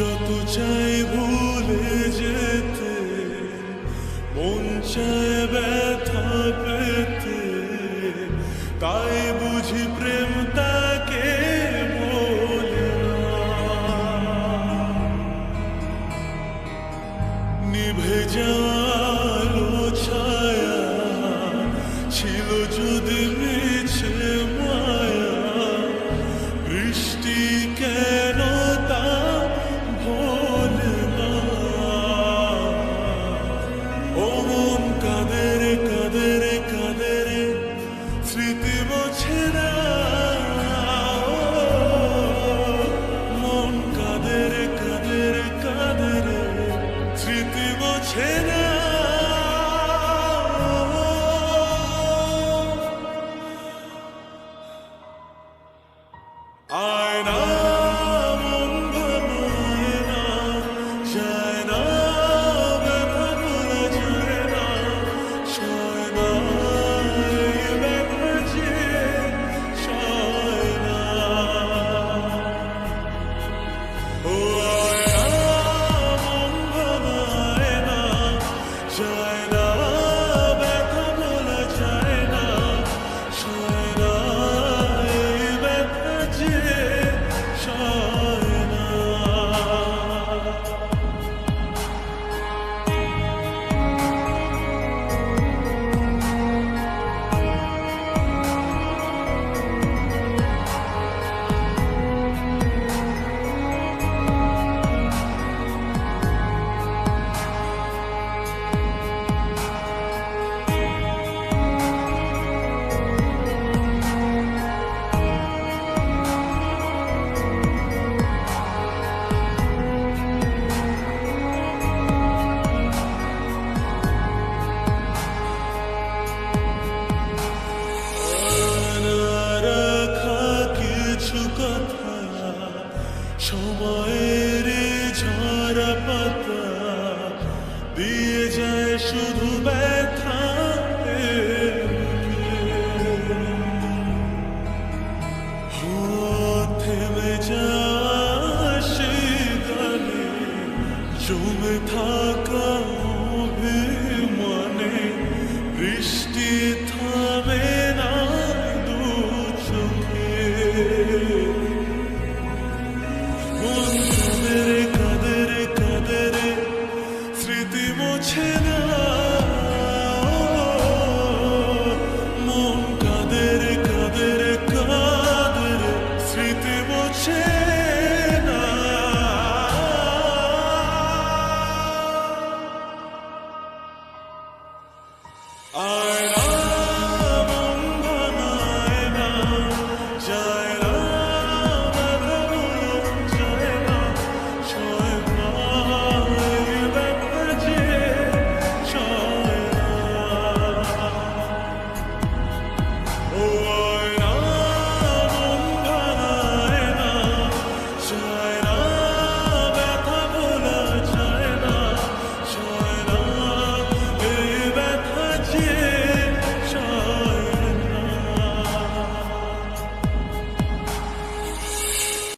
যত চাই ভুলে যেতে, মন চায় ব্যথা পেতে, তাই বুঝি প্রেম তাকে বলে না। নিভে যাওয়ালো ছায়া ছিল যদি মিছে মায়া, বৃষ্টি কেন তা ভোলে না। ও মন কাঁদে রে কাঁদে রে কাঁদে রে, স্মৃতি মোছে না। মন কাঁদে রে কাঁদে রে কাঁদে রে, স্মৃতি মোছে না। আয়না মন ভাঙায় না, যায় না ব্যথা ভোলা যায় না, সয় না এই ব্যথা যে সয় না। ও আয়না মন ভাঙায় না, যায় না ব্যথা ভোলা যায় না, সয় না এই ব্যথা যে সয় না। রাখা কিছু কথা সময়ের ঝরা পাতা দিয়ে যায় শুধু ব্যথা। থেমে যায় সেই গানে জমে থাকা অভিমানে, বৃষ্টি থামে না দু চোখে। মন কাঁদে রে কাঁদে রে কাঁদে রে, স্মৃতি মোছে না। মন কাঁদে রে কাঁদে রে কাঁদে রে, স্মৃতি মোছে না। আয়না মন ভাঙায় না, যায় না ব্যথা ভোলা যায় না, সয় না এই ব্যথা যে সয় না। ও